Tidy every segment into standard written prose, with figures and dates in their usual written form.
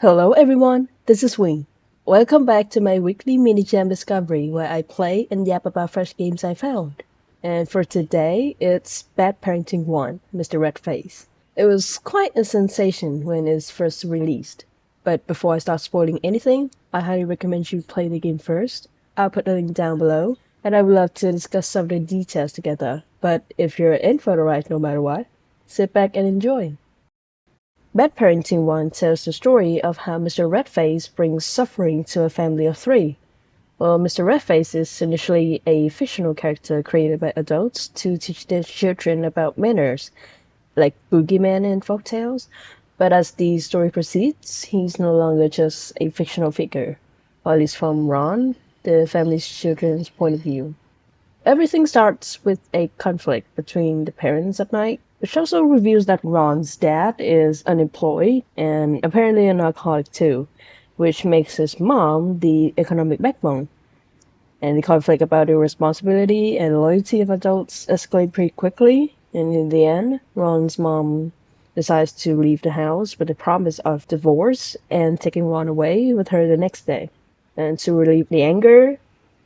Hello everyone, this is Wing. Welcome back to my weekly mini jam discovery where I play and yap about fresh games I found. And for today, it's Bad Parenting 1, Mr. Redface. It was quite a sensation when it was first released. But before I start spoiling anything, I highly recommend you play the game first. I'll put the link down below, and I would love to discuss some of the details together. But if you're in for the ride no matter what, sit back and enjoy. Bad Parenting 1 tells the story of how Mr. Redface brings suffering to a family of three. Well, Mr. Redface is initially a fictional character created by adults to teach their children about manners, like boogeyman in folktales, but as the story proceeds, he's no longer just a fictional figure, or at least from Ron, the family's children's point of view. Everything starts with a conflict between the parents at night, which also reveals that Ron's dad is unemployed and apparently an alcoholic too, which makes his mom the economic backbone. And the conflict about the responsibility and loyalty of adults escalate pretty quickly, and in the end, Ron's mom decides to leave the house with the promise of divorce and taking Ron away with her the next day. And to relieve the anger,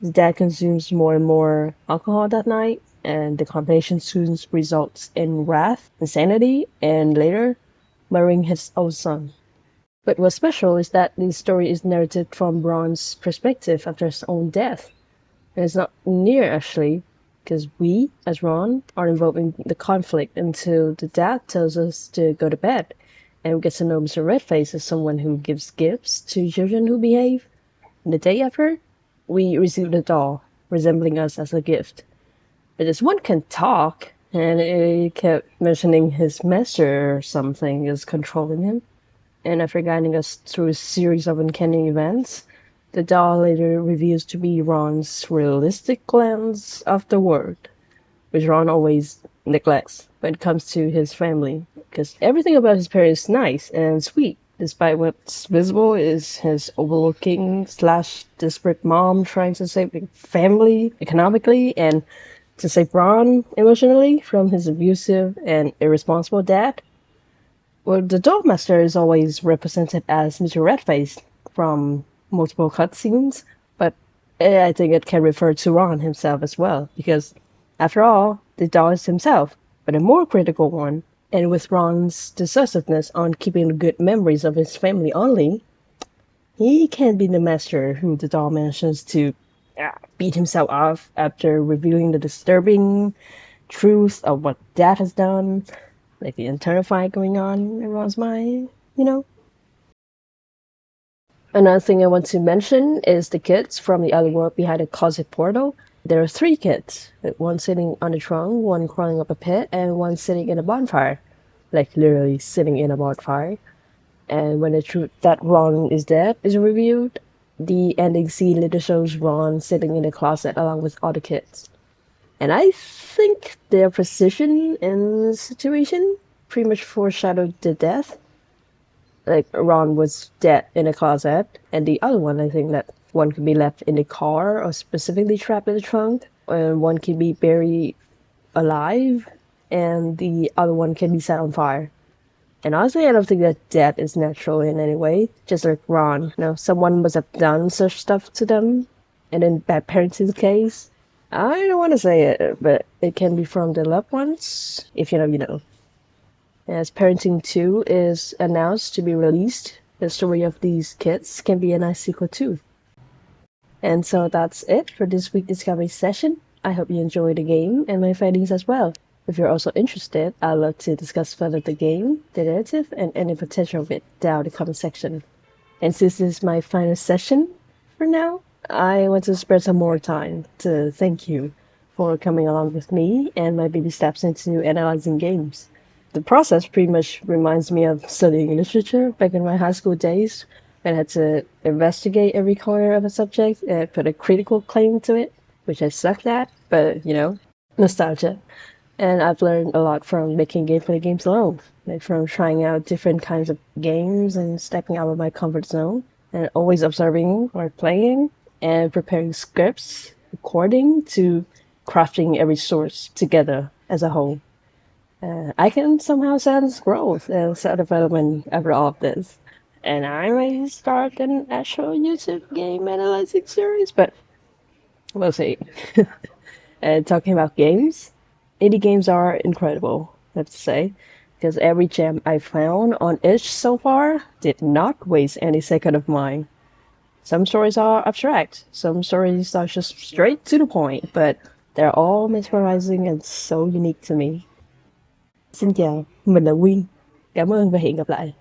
his dad consumes more and more alcohol that night, and the combination soon results in wrath, insanity, and later, murdering his own son. But what's special is that the story is narrated from Ron's perspective after his own death. And it's not near actually, because we, as Ron, are involved in the conflict until the dad tells us to go to bed, and we get to know Mr. Redface as someone who gives gifts to children who behave. And the day after, we received a doll resembling us as a gift. But this one can talk, and it kept mentioning his master or something is controlling him. And after guiding us through a series of uncanny events, the doll later reveals to be Ron's realistic glance of the world, which Ron always neglects when it comes to his family, because everything about his parents is nice and sweet, despite what's visible is his overlooking slash desperate mom trying to save the family economically and to save Ron emotionally from his abusive and irresponsible dad. Well, the Dogmaster is always represented as Mr. Redface from multiple cutscenes, but I think it can refer to Ron himself as well, because after all, the dog is himself, but a more critical one, and with Ron's decisiveness on keeping the good memories of his family only, he can be the master who the doll manages to beat himself off after revealing the disturbing truth of what Dad has done, like the internal fight going on in Ron's mind, you know? Another thing I want to mention is the kids from the other world behind the closet portal. There are three kids, one sitting on the trunk, one crawling up a pit, and one sitting in a bonfire. Like literally sitting in a bonfire. And when the truth that Ron is dead is revealed, the ending scene later shows Ron sitting in a closet along with all the kids. And I think their precision in the situation pretty much foreshadowed the death. Like Ron was dead in a closet, and the other one, I think that one could be left in the car or specifically trapped in the trunk, and one can be buried alive, and the other one can be set on fire. And honestly, I don't think that death is natural in any way. Just like Ron, someone must have done such stuff to them. And in Bad Parenting's case, I don't want to say it, but it can be from their loved ones. If you know, you know. As Parenting 2 is announced to be released, the story of these kids can be a nice sequel too. And so that's it for this week's Discovery session. I hope you enjoyed the game and my findings as well. If you're also interested, I'd love to discuss further the game, the narrative, and any potential of it down in the comment section. And since this is my final session for now, I want to spare some more time to thank you for coming along with me and my baby steps into analyzing games. The process pretty much reminds me of studying literature back in my high school days when I had to investigate every corner of a subject and put a critical claim to it, which I sucked at, but nostalgia. And I've learned a lot from making gameplay games alone, like from trying out different kinds of games and stepping out of my comfort zone, and always observing while playing, and preparing scripts, recording, to crafting every source together as a whole. I can somehow sense growth and self-development after all of this. and I may start an actual YouTube game analyzing series, but we'll see. And talking about games, indie games are incredible, I have to say, because every gem I found on itch so far did not waste any second of mine. Some stories are abstract, some stories are just straight to the point, but they're all mesmerizing and so unique to me. Xin chào, mình là Quyên. Cảm ơn và hẹn gặp lại.